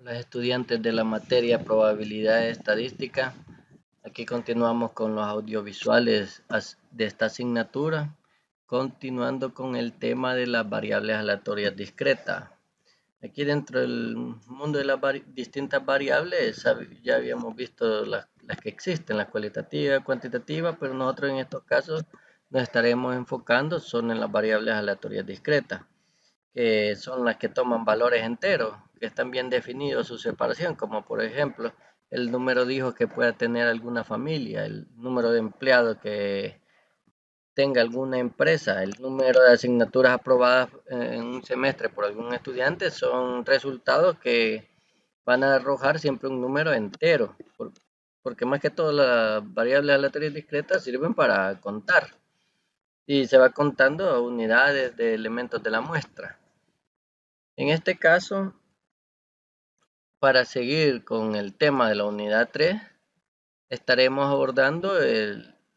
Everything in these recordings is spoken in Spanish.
Hola estudiantes de la materia Probabilidad Estadística. Aquí continuamos con los audiovisuales de esta asignatura, continuando con el tema de las variables aleatorias discretas. Aquí dentro del mundo de las distintas variables ya habíamos visto las que existen, las cualitativas, cuantitativas, pero nosotros en estos casos nos estaremos enfocando son en las variables aleatorias discretas, que son las que toman valores enteros, que están bien definidos su separación, como por ejemplo el número de hijos que pueda tener alguna familia, el número de empleados que tenga alguna empresa, el número de asignaturas aprobadas en un semestre por algún estudiante, son resultados que van a arrojar siempre un número entero, porque más que todo las variables aleatorias discretas sirven para contar y se va contando unidades de elementos de la muestra. En este caso, para seguir con el tema de la unidad 3, estaremos abordando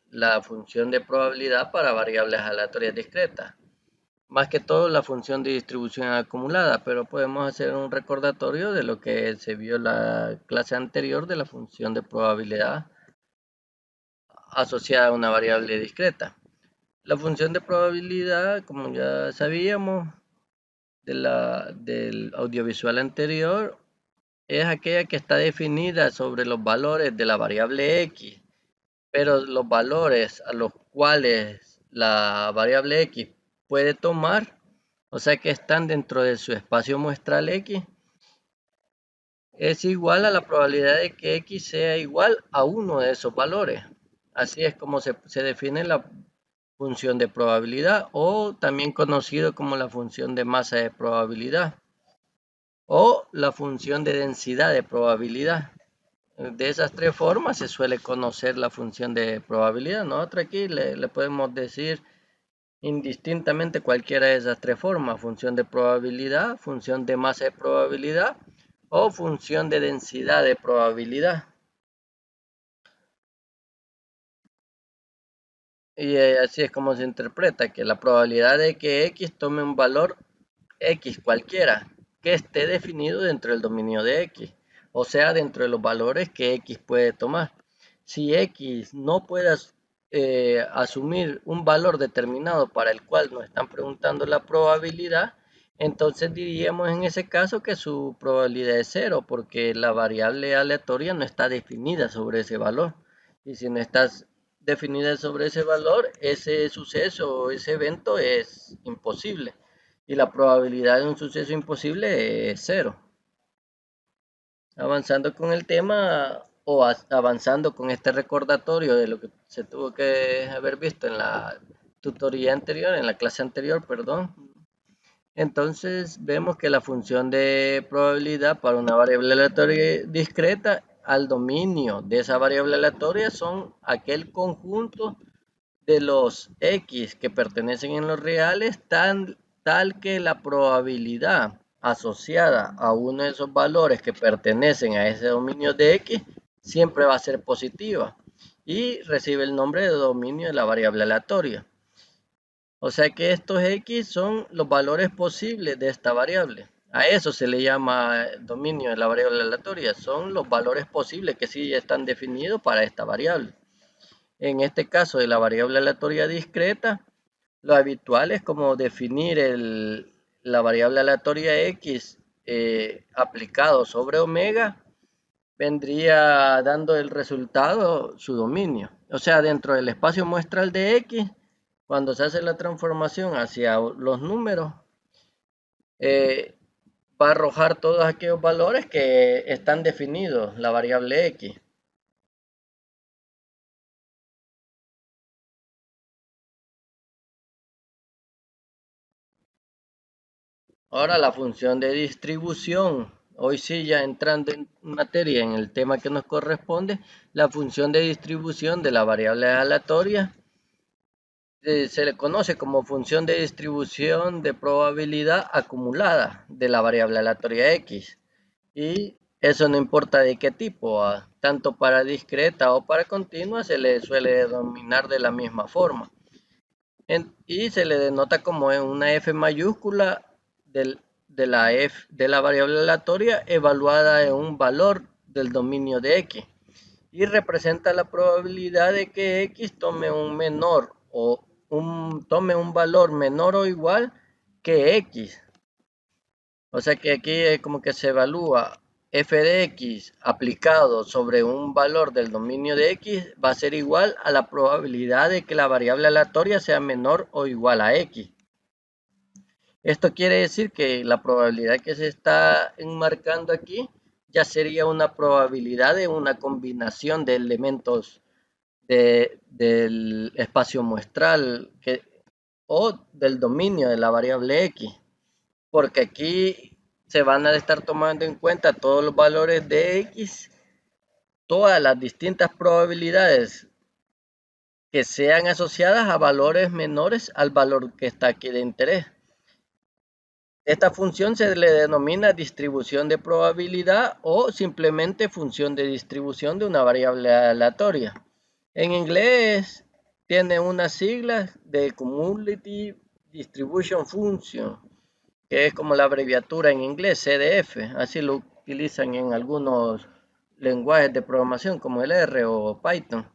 la función de probabilidad para variables aleatorias discretas. Más que todo la función de distribución acumulada, pero podemos hacer un recordatorio de lo que se vio en la clase anterior de la función de probabilidad asociada a una variable discreta. La función de probabilidad, como ya sabíamos del audiovisual anterior, es aquella que está definida sobre los valores de la variable x, pero los valores a los cuales la variable x puede tomar, o sea que están dentro de su espacio muestral x, es igual a la probabilidad de que x sea igual a uno de esos valores. Así es como se define la función de probabilidad, o también conocido como la función de masa de probabilidad o la función de densidad de probabilidad. De esas tres formas se suele conocer la función de probabilidad. Nosotros aquí le podemos decir indistintamente cualquiera de esas tres formas: función de probabilidad, función de masa de probabilidad o función de densidad de probabilidad. Y así es como se interpreta, que la probabilidad de que x tome un valor x cualquiera que esté definido dentro del dominio de x, o sea, dentro de los valores que x puede tomar. Si x no puede asumir un valor determinado para el cual nos están preguntando la probabilidad, entonces diríamos en ese caso que su probabilidad es 0, porque la variable aleatoria no está definida sobre ese valor. Y si no está definida sobre ese valor, ese suceso o ese evento es imposible. Y la probabilidad de un suceso imposible es 0. Avanzando con el tema o avanzando con este recordatorio de lo que se tuvo que haber visto en la tutoría anterior, en la clase anterior, perdón. Entonces vemos que la función de probabilidad para una variable aleatoria discreta al dominio de esa variable aleatoria son aquel conjunto de los x que pertenecen en los reales tal que la probabilidad asociada a uno de esos valores que pertenecen a ese dominio de x siempre va a ser positiva y recibe el nombre de dominio de la variable aleatoria. O sea que estos x son los valores posibles de esta variable. A eso se le llama dominio de la variable aleatoria. Son los valores posibles que sí están definidos para esta variable. En este caso de la variable aleatoria discreta, lo habitual es como definir la variable aleatoria x aplicado sobre omega, vendría dando el resultado su dominio. O sea, dentro del espacio muestral de x, cuando se hace la transformación hacia los números, va a arrojar todos aquellos valores que están definidos, la variable x. Ahora la función de distribución. Hoy sí, ya entrando en materia en el tema que nos corresponde, la función de distribución de la variable aleatoria se le conoce como función de distribución de probabilidad acumulada de la variable aleatoria x. Y eso no importa de qué tipo, tanto para discreta o para continua se le suele denominar de la misma forma. Y se le denota como en una F mayúscula de la variable aleatoria evaluada en un valor del dominio de X y representa la probabilidad de que X tome un valor menor o igual que X. O sea que aquí es como que se evalúa f de X aplicado sobre un valor del dominio de X va a ser igual a la probabilidad de que la variable aleatoria sea menor o igual a X. Esto quiere decir que la probabilidad que se está enmarcando aquí ya sería una probabilidad de una combinación de elementos del espacio muestral o del dominio de la variable X, porque aquí se van a estar tomando en cuenta todos los valores de X, todas las distintas probabilidades que sean asociadas a valores menores al valor que está aquí de interés. Esta función se le denomina distribución de probabilidad o simplemente función de distribución de una variable aleatoria. En inglés tiene unas siglas de Cumulative Distribution Function, que es como la abreviatura en inglés, CDF. Así lo utilizan en algunos lenguajes de programación como el R o Python.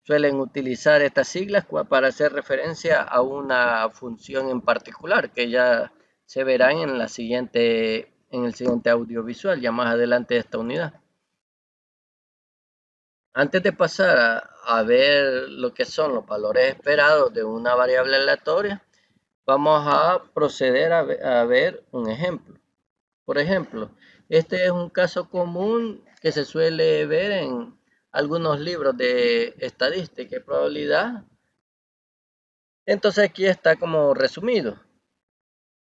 Suelen utilizar estas siglas para hacer referencia a una función en particular que ya se verán en el siguiente audiovisual, ya más adelante de esta unidad. Antes de pasar a ver lo que son los valores esperados de una variable aleatoria, vamos a proceder a ver un ejemplo. Por ejemplo, este es un caso común que se suele ver en algunos libros de estadística y probabilidad. Entonces aquí está como resumido.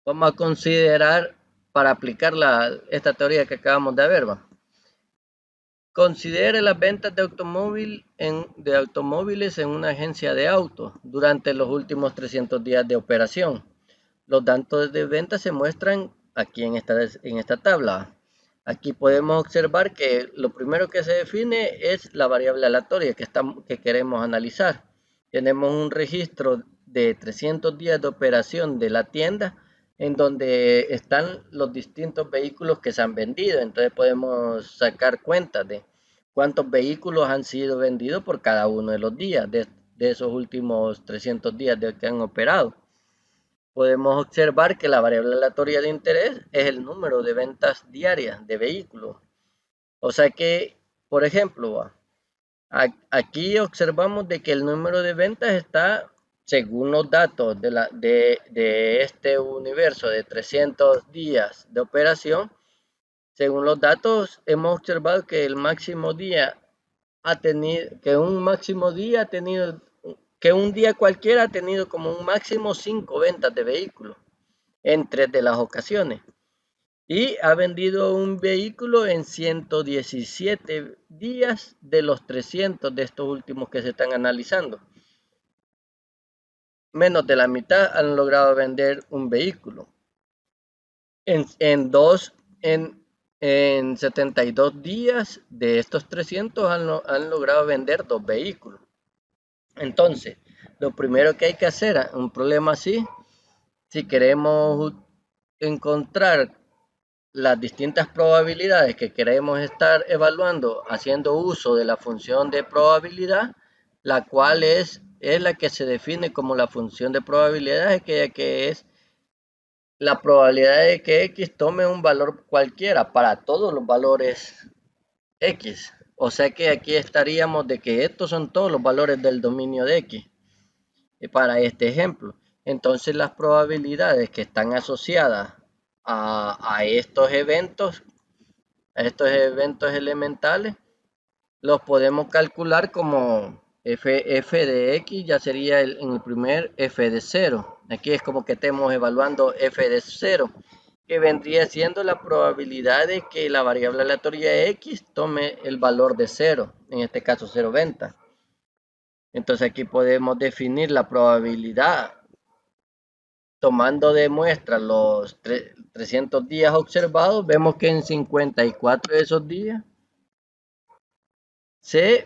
Vamos a considerar para aplicar esta teoría que acabamos de ver. Considere las ventas de automóviles en una agencia de autos durante los últimos 300 días de operación. Los datos de venta se muestran aquí en esta tabla. Aquí podemos observar que lo primero que se define es la variable aleatoria que queremos analizar. Tenemos un registro de 300 días de operación de la tienda en donde están los distintos vehículos que se han vendido. Entonces podemos sacar cuentas de cuántos vehículos han sido vendidos por cada uno de los días de esos últimos 300 días de que han operado. Podemos observar que la variable aleatoria de interés es el número de ventas diarias de vehículos. O sea que, por ejemplo, aquí observamos de que el número de ventas está, según los datos de este universo de 300 días de operación, según los datos hemos observado que un máximo día que un día cualquiera ha tenido como un máximo 5 ventas de vehículos en 3 de las ocasiones y ha vendido un vehículo en 117 días de los 300 de estos últimos que se están analizando. Menos de la mitad han logrado vender un vehículo. En 72 días de estos 300 han logrado vender 2 vehículos. Entonces, lo primero que hay que hacer en un problema así, si queremos encontrar las distintas probabilidades que queremos estar evaluando haciendo uso de la función de probabilidad, la cual es la que se define como la función de probabilidad, aquella que es la probabilidad de que X tome un valor cualquiera para todos los valores X. O sea que aquí estaríamos de que estos son todos los valores del dominio de X para este ejemplo. Entonces las probabilidades que están asociadas a estos eventos elementales, los podemos calcular como f de x, ya sería en el primer f de 0. Aquí es como que estemos evaluando f de 0, que vendría siendo la probabilidad de que la variable aleatoria x tome el valor de 0, en este caso 0 ventas. Entonces aquí podemos definir la probabilidad tomando de muestra los 300 días observados. Vemos que en 54 de esos días se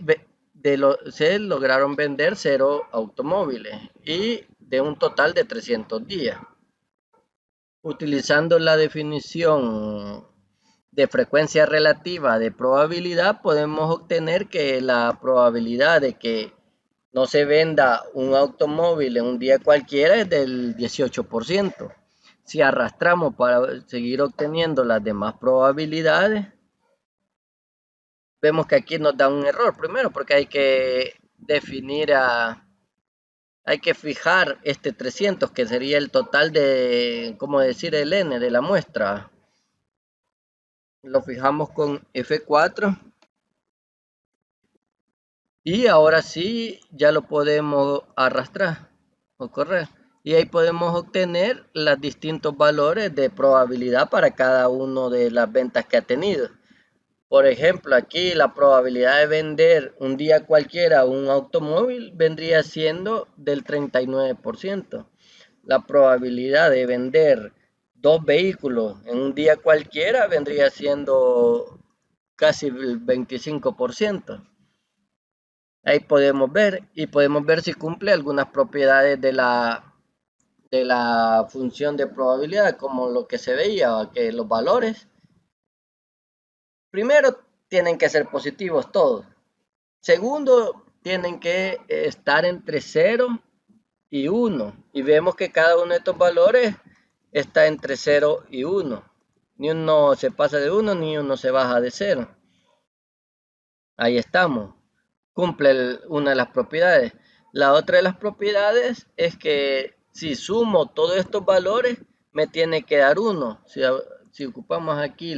lograron vender 0 automóviles y de un total de 300 días. Utilizando la definición de frecuencia relativa de probabilidad, podemos obtener que la probabilidad de que no se venda un automóvil en un día cualquiera es del 18%. Si arrastramos para seguir obteniendo las demás probabilidades, vemos que aquí nos da un error primero porque hay que hay que fijar este 300 que sería el total de, como decir, el n de la muestra. Lo fijamos con F4 y ahora sí ya lo podemos arrastrar o correr, y ahí podemos obtener los distintos valores de probabilidad para cada uno de las ventas que ha tenido. Por ejemplo, aquí la probabilidad de vender un día cualquiera un automóvil vendría siendo del 39%. La probabilidad de vender 2 vehículos en un día cualquiera vendría siendo casi el 25%. Ahí podemos ver, y podemos ver si cumple algunas propiedades de la función de probabilidad, como lo que se veía, que los valores primero tienen que ser positivos todos. Segundo, tienen que estar entre 0 y 1. Y vemos que cada uno de estos valores está entre 0 y 1. Ni uno se pasa de 1, ni uno se baja de 0. Ahí estamos. Cumple una de las propiedades. La otra de las propiedades es que si sumo todos estos valores, me tiene que dar 1. Si ocupamos aquí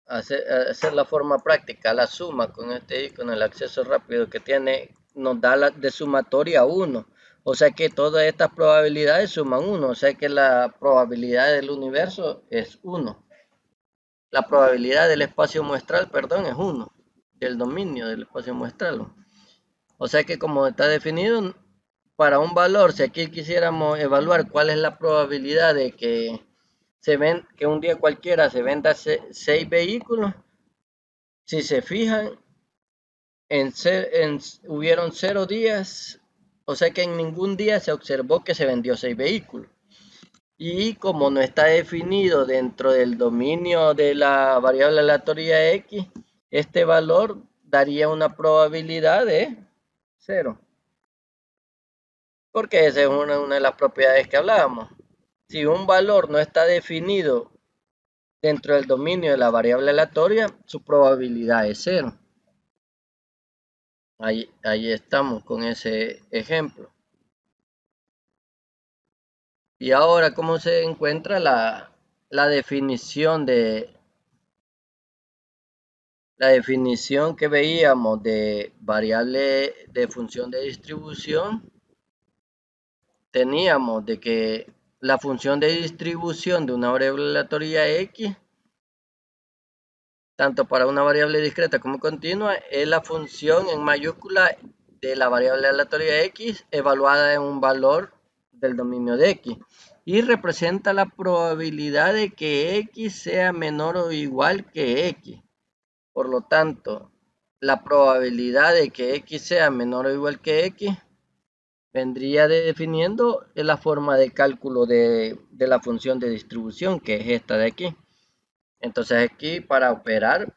hacer la forma práctica, la suma con con el acceso rápido que tiene, nos da la de sumatoria 1. O sea que todas estas probabilidades suman 1. O sea que la probabilidad del universo es 1. La probabilidad del espacio muestral, perdón, es 1. Del dominio del espacio muestral. O sea que como está definido, para un valor, si aquí quisiéramos evaluar cuál es la probabilidad de que que un día cualquiera se venda 6 vehículos, si se fijan, hubieron 0 días, o sea que en ningún día se observó que se vendió 6 vehículos. Y como no está definido dentro del dominio de la variable aleatoria X, este valor daría una probabilidad de 0. Porque esa es una de las propiedades que hablábamos. Si un valor no está definido dentro del dominio de la variable aleatoria, su probabilidad es 0. Ahí estamos con ese ejemplo. Y ahora, ¿cómo se encuentra la definición que veíamos de variable de función de distribución? Teníamos de que la función de distribución de una variable aleatoria X, tanto para una variable discreta como continua, es la función en mayúscula de la variable aleatoria X evaluada en un valor del dominio de X, y representa la probabilidad de que X sea menor o igual que X. Por lo tanto, la probabilidad de que X sea menor o igual que X vendría definiendo la forma de cálculo de la función de distribución, que es esta de aquí. Entonces aquí para operar,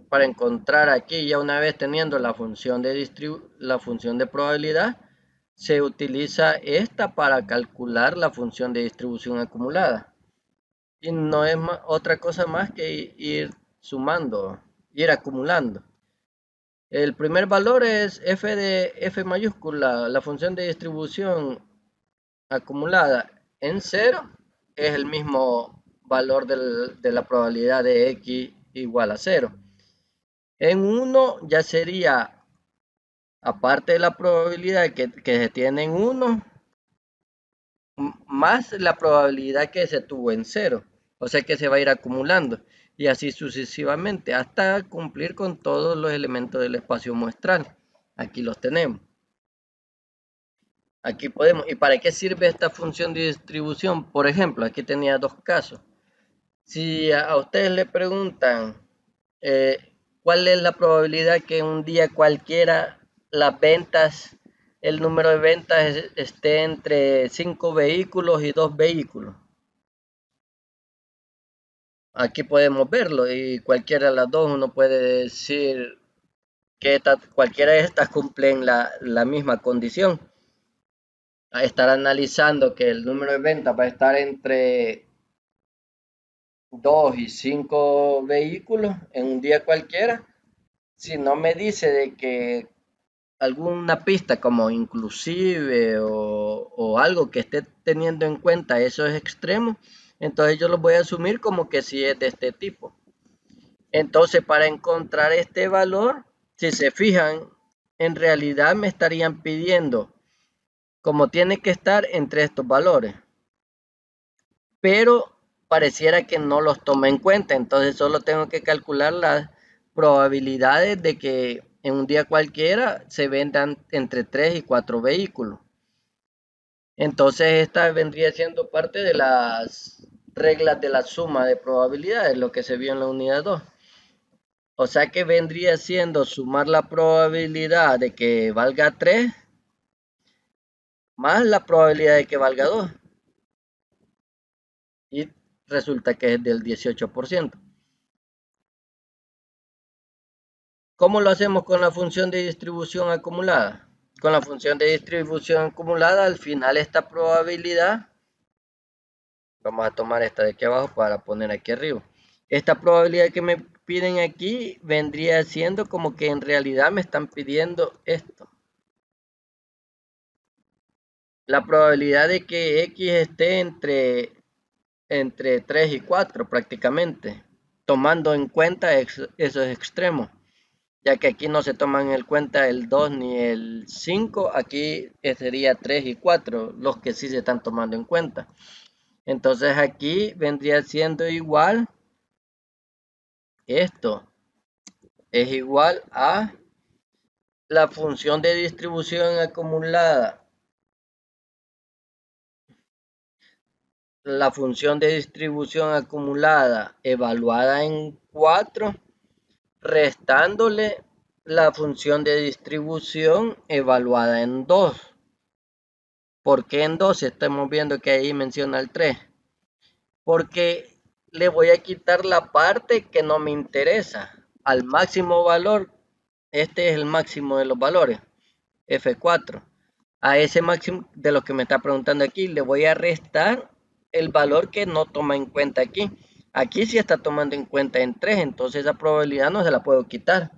para encontrar aquí, ya una vez teniendo la función de probabilidad, se utiliza esta para calcular la función de distribución acumulada. Y no es otra cosa más que ir sumando, ir acumulando. El primer valor es f de f mayúscula, la función de distribución acumulada en 0 es el mismo valor de la probabilidad de x igual a 0. En 1 ya sería, aparte de la probabilidad que se tiene en 1, más la probabilidad que se tuvo en 0. O sea que se va a ir acumulando. Y así sucesivamente, hasta cumplir con todos los elementos del espacio muestral. Aquí los tenemos. Aquí podemos. ¿Y para qué sirve esta función de distribución? Por ejemplo, aquí tenía dos casos. Si a ustedes le preguntan cuál es la probabilidad que un día cualquiera las ventas el número de ventas esté entre 5 vehículos y 2 vehículos. Aquí podemos verlo y cualquiera de las dos uno puede decir que cualquiera de estas cumplen la misma condición. A estar analizando que el número de ventas va a estar entre 2 y 5 vehículos en un día cualquiera. Si no me dice de que alguna pista como inclusive o algo que esté teniendo en cuenta esos extremos, entonces yo lo voy a asumir como que sí es de este tipo. Entonces, para encontrar este valor, si se fijan, en realidad me estarían pidiendo como tiene que estar entre estos valores, pero pareciera que no los toma en cuenta. Entonces solo tengo que calcular las probabilidades de que en un día cualquiera se vendan entre 3 y 4 vehículos. Entonces esta vendría siendo parte de las reglas de la suma de probabilidades, lo que se vio en la unidad 2. O sea que vendría siendo sumar la probabilidad de que valga 3 más la probabilidad de que valga 2. Y resulta que es del 18%. ¿Cómo lo hacemos con la función de distribución acumulada? Con la función de distribución acumulada, al final esta probabilidad, vamos a tomar esta de aquí abajo para poner aquí arriba. Esta probabilidad que me piden aquí vendría siendo como que en realidad me están pidiendo esto. La probabilidad de que X esté entre 3 y 4 prácticamente, tomando en cuenta esos extremos, ya que aquí no se toman en cuenta el 2 ni el 5, aquí sería 3 y 4 los que sí se están tomando en cuenta. Entonces aquí vendría siendo igual, esto es igual a la función de distribución acumulada. La función de distribución acumulada evaluada en 4, restándole la función de distribución evaluada en 2. ¿Por qué en 2? Estamos viendo que ahí menciona el 3. Porque le voy a quitar la parte que no me interesa. Al máximo valor, este es el máximo de los valores, F4. A ese máximo de lo que me está preguntando aquí, le voy a restar el valor que no toma en cuenta aquí. Aquí sí está tomando en cuenta en 3, entonces esa probabilidad no se la puedo quitar.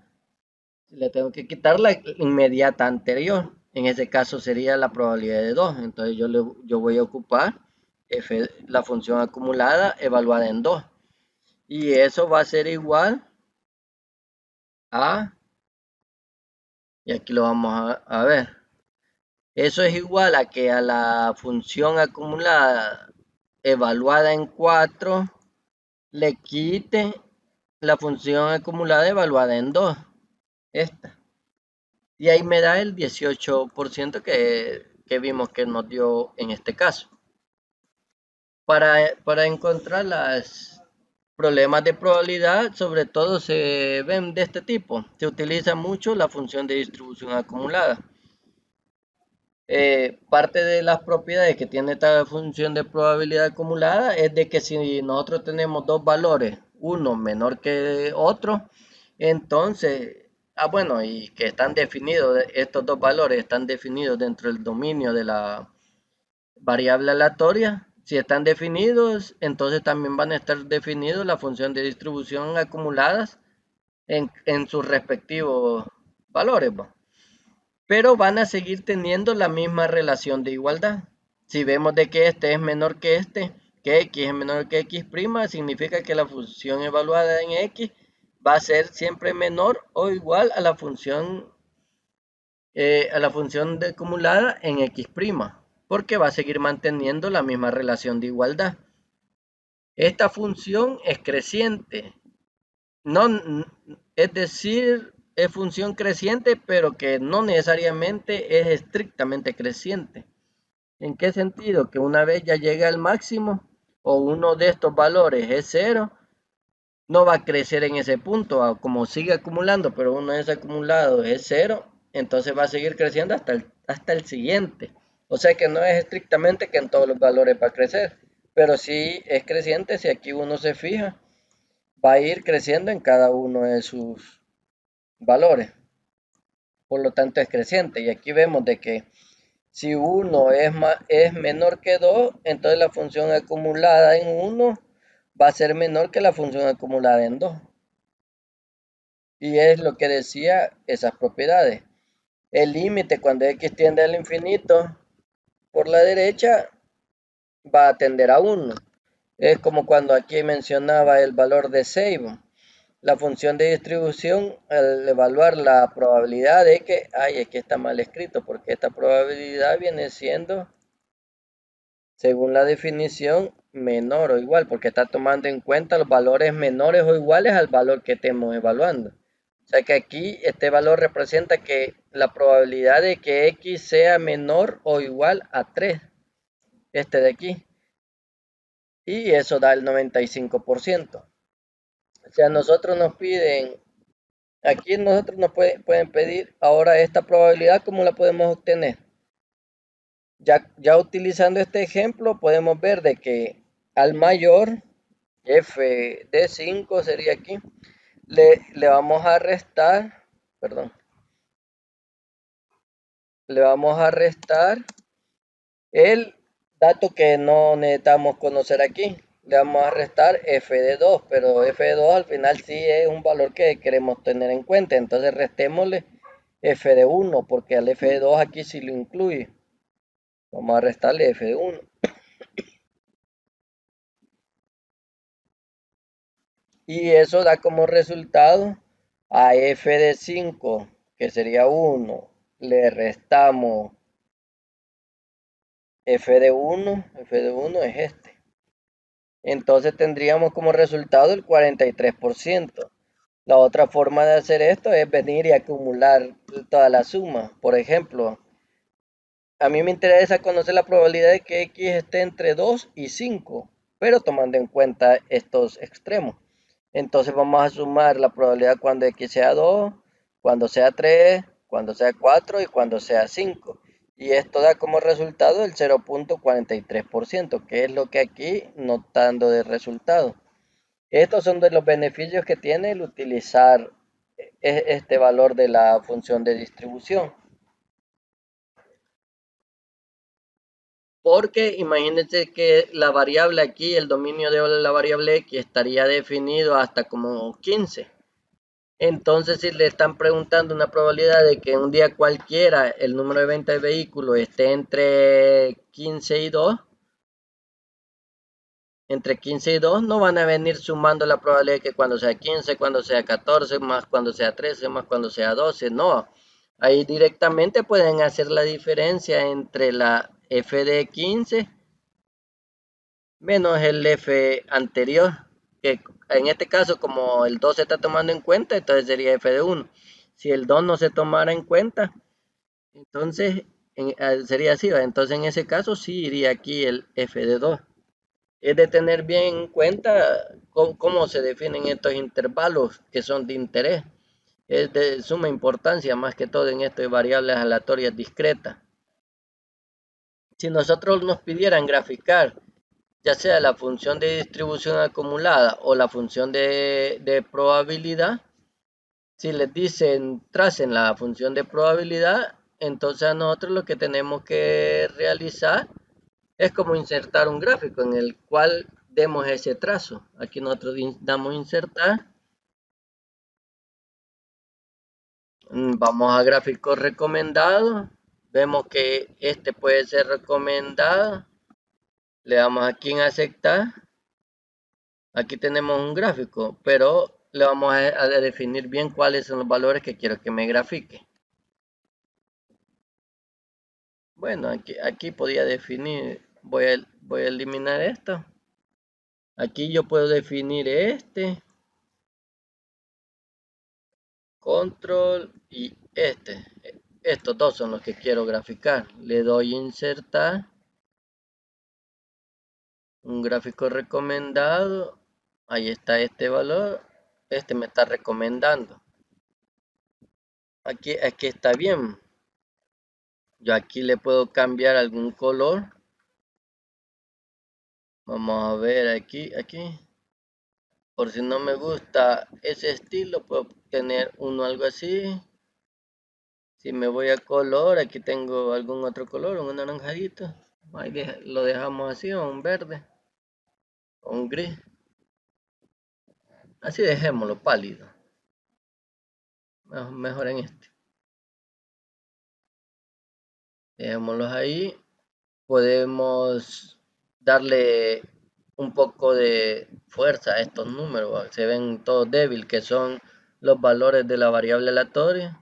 Le tengo que quitar la inmediata anterior. En ese caso sería la probabilidad de 2. Entonces yo voy a ocupar F, la función acumulada evaluada en 2. Y eso va a ser igual a, y aquí lo vamos a ver. Eso es igual a que a la función acumulada evaluada en 4 le quite la función acumulada evaluada en 2. Esta. Y ahí me da el 18% que vimos que nos dio en este caso. Para encontrar los problemas de probabilidad, sobre todo se ven de este tipo. Se utiliza mucho la función de distribución acumulada. Parte de las propiedades que tiene esta función de probabilidad acumulada es de que si nosotros tenemos dos valores, uno menor que otro, entonces, bueno, y que están definidos, estos dos valores están definidos dentro del dominio de la variable aleatoria. Si están definidos, entonces también van a estar definidos la función de distribución acumuladas en sus respectivos valores, ¿no? Pero van a seguir teniendo la misma relación de igualdad. Si vemos de que este es menor que este, que x es menor que x', significa que la función evaluada en x va a ser siempre menor o igual a la función acumulada en x', porque va a seguir manteniendo la misma relación de igualdad. Esta función es creciente, no, es decir, es función creciente, pero que no necesariamente es estrictamente creciente. ¿En qué sentido? Que una vez ya llega al máximo o uno de estos valores es 0, no va a crecer en ese punto, como sigue acumulando, pero uno de esos acumulados es 0, entonces va a seguir creciendo hasta el siguiente. O sea que no es estrictamente que en todos los valores va a crecer, pero sí es creciente si aquí uno se fija, va a ir creciendo en cada uno de sus valores. Por lo tanto es creciente. Y aquí vemos de que si 1 es menor que 2, entonces la función acumulada en 1 va a ser menor que la función acumulada en 2. Y es lo que decía esas propiedades. El límite cuando x tiende al infinito por la derecha va a tender a 1. Es como cuando aquí mencionaba el valor de Seibo. La función de distribución, al evaluar la probabilidad de que, aquí está mal escrito, porque esta probabilidad viene siendo, según la definición, menor o igual, porque está tomando en cuenta los valores menores o iguales al valor que estemos evaluando. O sea que aquí este valor representa que la probabilidad de que x sea menor o igual a 3, este de aquí, y eso da el 95%. O sea, nosotros nos piden, aquí nosotros nos pueden pedir ahora esta probabilidad, ¿cómo la podemos obtener? Ya utilizando este ejemplo podemos ver de que al mayor, f de 5 sería aquí, le vamos a restar, perdón, le vamos a restar el dato que no necesitamos conocer aquí. Le vamos a restar f de 2, pero f de 2 al final sí es un valor que queremos tener en cuenta. Entonces restémosle f de 1, porque al f de 2 aquí sí lo incluye. Vamos a restarle f de 1. Y eso da como resultado a f de 5, que sería 1. Le restamos f de 1. F de 1 es este. Entonces tendríamos como resultado el 43%. La otra forma de hacer esto es venir y acumular toda la suma. Por ejemplo, a mí me interesa conocer la probabilidad de que x esté entre 2 y 5, pero tomando en cuenta estos extremos. Entonces vamos a sumar la probabilidad cuando x sea 2, cuando sea 3, cuando sea 4 y cuando sea 5. Y esto da como resultado el 0.43%, que es lo que aquí nos está dando de resultado. Estos son de los beneficios que tiene el utilizar este valor de la función de distribución. Porque imagínense que la variable aquí, el dominio de la variable x estaría definido hasta como 15. Entonces, si le están preguntando una probabilidad de que un día cualquiera el número de venta de vehículos esté entre 15 y 2, entre 15 y 2 no van a venir sumando la probabilidad de que cuando sea 15, cuando sea 14, más cuando sea 13, más cuando sea 12, no. Ahí directamente pueden hacer la diferencia entre la f de 15 menos el f anterior, que en este caso como el 2 se está tomando en cuenta, entonces sería f de 1. Si el 2 no se tomara en cuenta, entonces sería así, entonces en ese caso sí iría aquí el f de 2. Es de tener bien en cuenta cómo se definen estos intervalos que son de interés. Es de suma importancia más que todo en esto de variables aleatorias discretas. Si nosotros nos pidieran graficar ya sea la función de distribución acumulada o la función de probabilidad, si les dicen tracen la función de probabilidad, entonces a nosotros lo que tenemos que realizar es como insertar un gráfico en el cual demos ese trazo. Aquí nosotros damos insertar. Vamos a gráfico recomendado. Vemos que este puede ser recomendado. Le damos aquí en aceptar. Aquí tenemos un gráfico, pero le vamos a definir bien cuáles son los valores que quiero que me grafique. Bueno, aquí podía definir, voy a eliminar esto. Aquí yo puedo definir este, control y este. Estos dos son los que quiero graficar. Le doy insertar. Un gráfico recomendado. Ahí está este valor. Este me está recomendando. aquí está bien. Yo aquí le puedo cambiar algún color. Vamos a ver aquí. Por si no me gusta ese estilo, puedo tener uno algo así. Si me voy a color, aquí tengo algún otro color, un anaranjadito. Ahí lo dejamos así, o un verde, o un gris. Así dejémoslo pálido. Mejor en este. Dejémoslos ahí. Podemos darle un poco de fuerza a estos números. Se ven todos débiles, que son los valores de la variable aleatoria.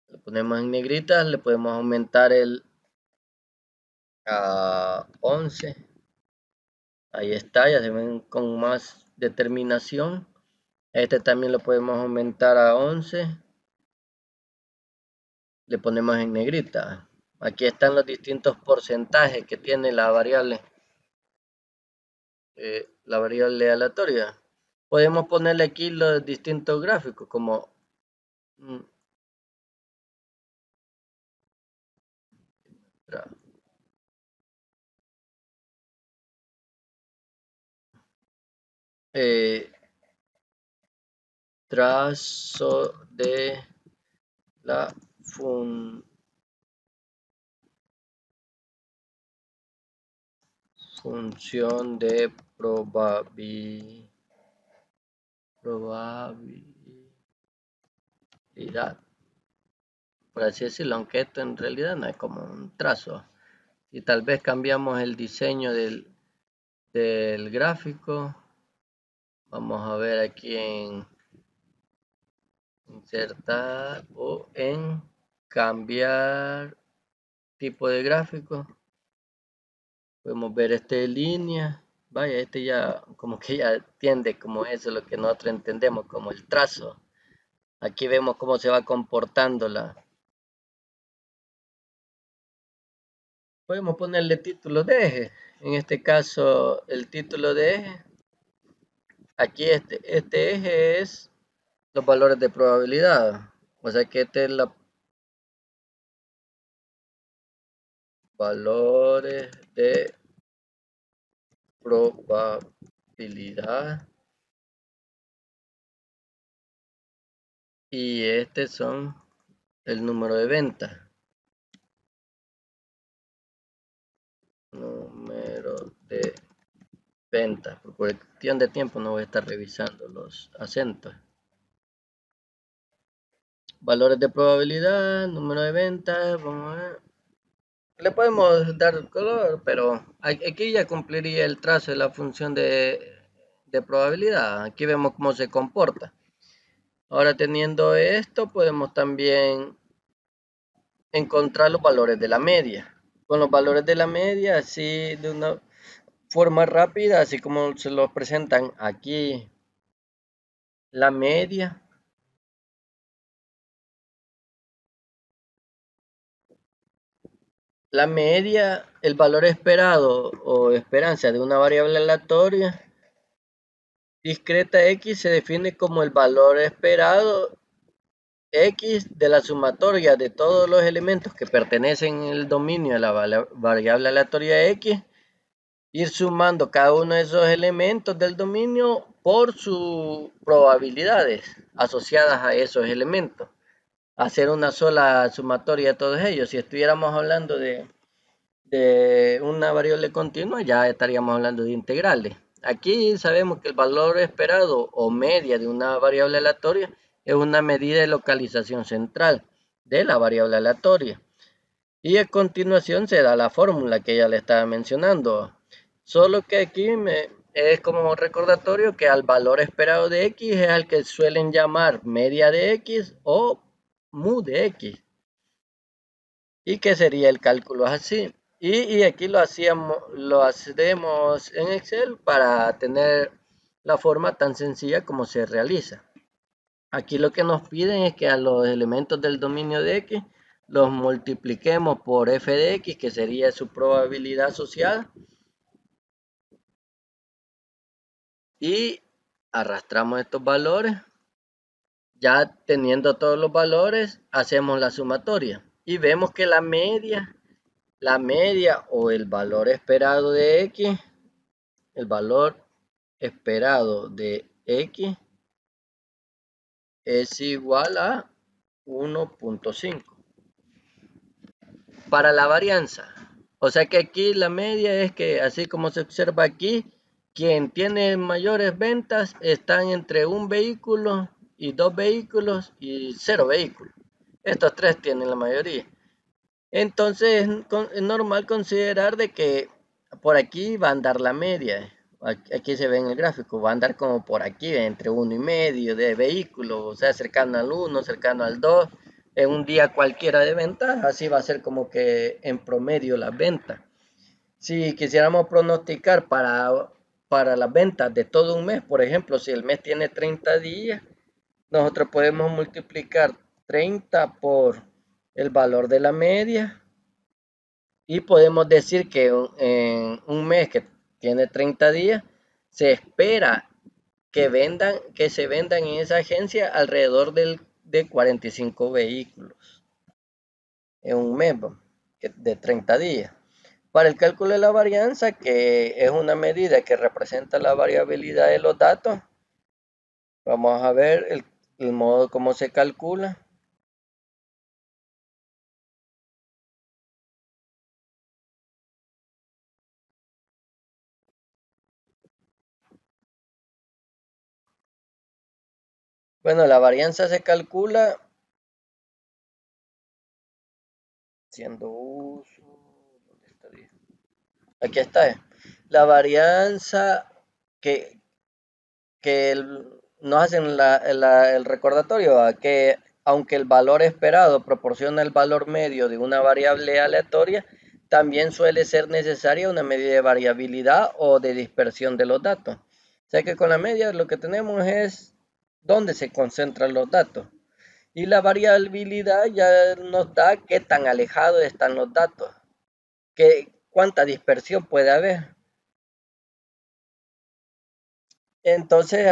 Lo ponemos en negritas, le podemos aumentar el a 11. Ahí está, ya se ven con más determinación. Este también lo podemos aumentar a 11. Le ponemos en negrita. Aquí están los distintos porcentajes que tiene la variable aleatoria. Podemos ponerle aquí los distintos gráficos como trazo de la función de probabilidad, por así decirlo, aunque esto en realidad no es como un trazo. Y tal vez cambiamos el diseño del gráfico. Vamos a ver aquí en insertar o en cambiar tipo de gráfico. Podemos ver este de línea. Vaya, este ya como que ya tiende como eso, lo que nosotros entendemos como el trazo. Aquí vemos cómo se va comportando la. Podemos ponerle título de eje. En este caso, el título de eje. Aquí este eje es los valores de probabilidad. O sea que este es la valores de probabilidad. Y este son el número de ventas. Número de ventas. Por cuestión de tiempo no voy a estar revisando los acentos. Valores de probabilidad, número de ventas, vamos a ver. Le podemos dar color, pero aquí ya cumpliría el trazo de la función de probabilidad. Aquí vemos cómo se comporta. Ahora teniendo esto, podemos también encontrar los valores de la media. Con los valores de la media, así de una forma rápida, así como se los presentan aquí, la media. La media, el valor esperado o esperanza de una variable aleatoria discreta X se define como el valor esperado X de la sumatoria de todos los elementos que pertenecen en el dominio de la variable aleatoria X, ir sumando cada uno de esos elementos del dominio por sus probabilidades asociadas a esos elementos. Hacer una sola sumatoria de todos ellos. Si estuviéramos hablando de una variable continua, ya estaríamos hablando de integrales. Aquí sabemos que el valor esperado o media de una variable aleatoria es una medida de localización central de la variable aleatoria. Y a continuación se da la fórmula que ya le estaba mencionando. Solo que aquí es como recordatorio que al valor esperado de X es al que suelen llamar media de X o mu de X. ¿Y qué sería el cálculo así? Y aquí lo hacemos en Excel para tener la forma tan sencilla como se realiza. Aquí lo que nos piden es que a los elementos del dominio de X los multipliquemos por f de X, que sería su probabilidad asociada. Y arrastramos estos valores Ya teniendo todos los valores, hacemos la sumatoria y vemos que la media o el valor esperado de X, el valor esperado de X es igual a 1.5 para la varianza. O sea que aquí la media es que, así como se observa aquí, quien tiene mayores ventas están entre un vehículo y 2 vehículos y 0 vehículos. Estos tres tienen la mayoría. Entonces es normal considerar de que por aquí va a andar la media. Aquí se ve en el gráfico, va a andar como por aquí, entre 1,5 de vehículos, o sea, cercano al 1, cercano al 2. En un día cualquiera de ventas, así va a ser como que en promedio las ventas. Si quisiéramos pronosticar para las ventas de todo un mes, por ejemplo, si el mes tiene 30 días, nosotros podemos multiplicar 30 por el valor de la media y podemos decir que en un mes que tiene 30 días, se espera que se vendan en esa agencia alrededor de 45 vehículos en un mes de 30 días. Para el cálculo de la varianza, que es una medida que representa la variabilidad de los datos, vamos a ver el modo como se calcula. Bueno, la varianza se calcula haciendo uso. ¿Dónde está? Aquí está. La varianza que, nos hacen el recordatorio a que aunque el valor esperado proporciona el valor medio de una variable aleatoria, también suele ser necesaria una medida de variabilidad o de dispersión de los datos. O sea que con la media lo que tenemos es dónde se concentran los datos. Y la variabilidad ya nos da qué tan alejados están los datos, cuánta dispersión puede haber. Entonces,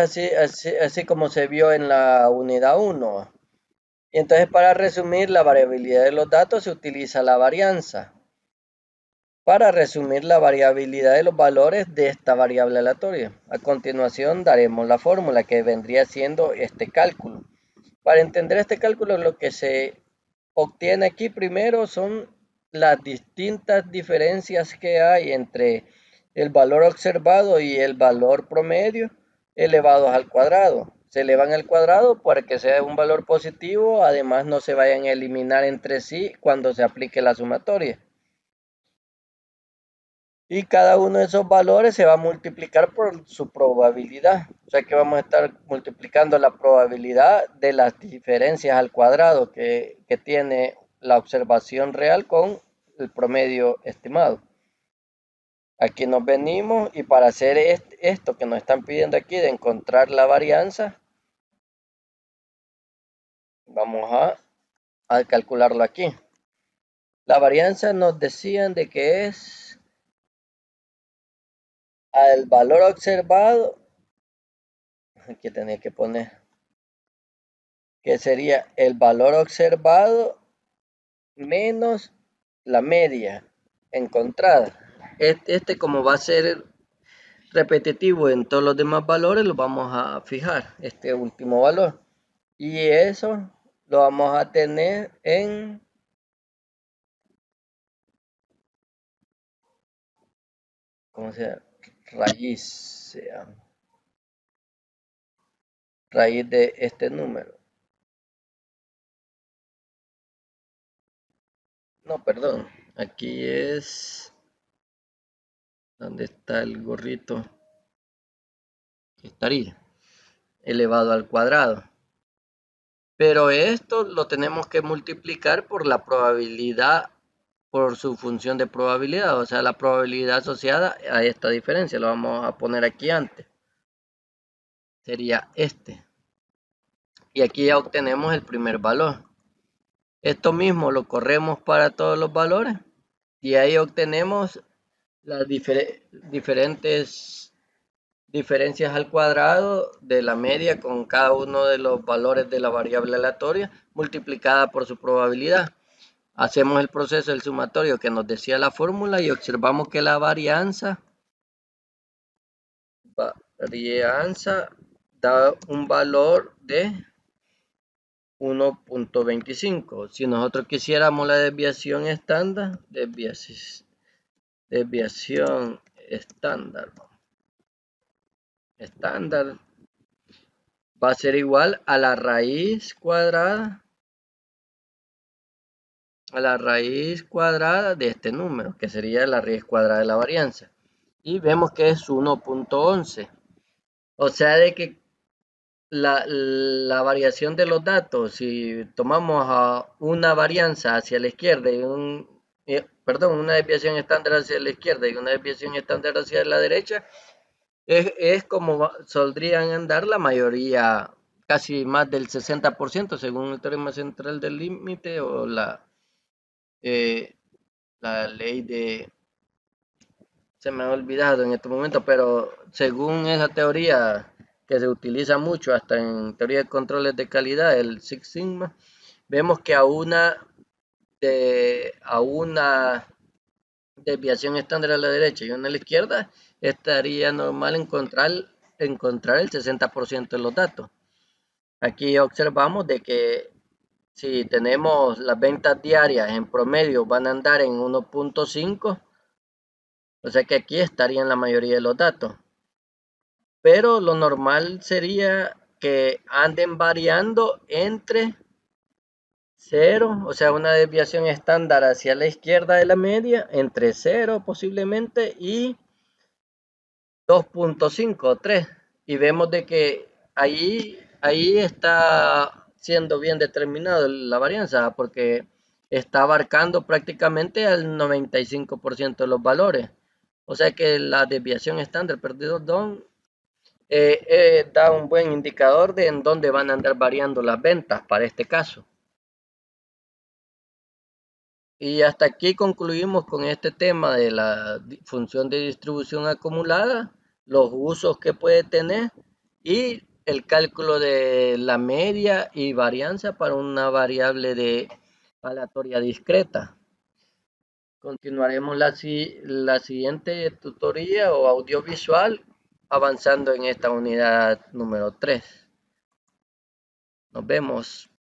así como se vio en la unidad 1. Y entonces, para resumir la variabilidad de los datos, se utiliza la varianza para resumir la variabilidad de los valores de esta variable aleatoria. A continuación, daremos la fórmula que vendría siendo este cálculo. Para entender este cálculo, lo que se obtiene aquí primero son las distintas diferencias que hay entre el valor observado y el valor promedio elevados al cuadrado. Se elevan al cuadrado para que sea un valor positivo, además no se vayan a eliminar entre sí cuando se aplique la sumatoria. Y cada uno de esos valores se va a multiplicar por su probabilidad. O sea que vamos a estar multiplicando la probabilidad de las diferencias al cuadrado que tiene la observación real con el promedio estimado. Aquí nos venimos y para hacer esto que nos están pidiendo aquí de encontrar la varianza, vamos a calcularlo aquí. La varianza nos decían de que es al valor observado, aquí tenía que poner, que sería el valor observado menos la media encontrada. Este como va a ser repetitivo en todos los demás valores, lo vamos a fijar, este último valor. Y eso lo vamos a tener en ¿cómo se llama? Raíz, raíz de este número. No, perdón, aquí es donde está el gorrito, estaría elevado al cuadrado. Pero esto lo tenemos que multiplicar por la probabilidad, por su función de probabilidad, o sea, la probabilidad asociada a esta diferencia. Lo vamos a poner aquí antes. Sería este. Y aquí ya obtenemos el primer valor. Esto mismo lo corremos para todos los valores y ahí obtenemos las diferentes diferencias al cuadrado de la media con cada uno de los valores de la variable aleatoria multiplicada por su probabilidad. Hacemos el proceso del sumatorio que nos decía la fórmula y observamos que la varianza da un valor de 1.25. Si nosotros quisiéramos la desviación estándar, desviación estándar va a ser igual a la raíz cuadrada de este número, que sería la raíz cuadrada de la varianza. Y vemos que es 1.11. O sea, de que la variación de los datos, si tomamos a una varianza hacia la izquierda y una desviación estándar hacia la izquierda y una desviación estándar hacia la derecha, es como saldrían a andar la mayoría, casi más del 60%, según el teorema central del límite o la ley de... Se me ha olvidado en este momento, pero según esa teoría que se utiliza mucho hasta en teoría de controles de calidad, el Six Sigma, vemos que a una desviación estándar a la derecha y una a la izquierda, estaría normal encontrar el 60% de los datos. Aquí observamos de que si tenemos las ventas diarias en promedio van a andar en 1.5, o sea que aquí estarían la mayoría de los datos. Pero lo normal sería que anden variando entre 0, o sea, una desviación estándar hacia la izquierda de la media, entre 0 posiblemente y 2.5 o 3. Y vemos de que ahí está siendo bien determinado la varianza, porque está abarcando prácticamente al 95% de los valores. O sea que la desviación estándar, perdón, da un buen indicador de en dónde van a andar variando las ventas para este caso. Y hasta aquí concluimos con este tema de la función de distribución acumulada, los usos que puede tener y el cálculo de la media y varianza para una variable de aleatoria discreta. Continuaremos la siguiente tutoría o audiovisual avanzando en esta unidad número 3. Nos vemos.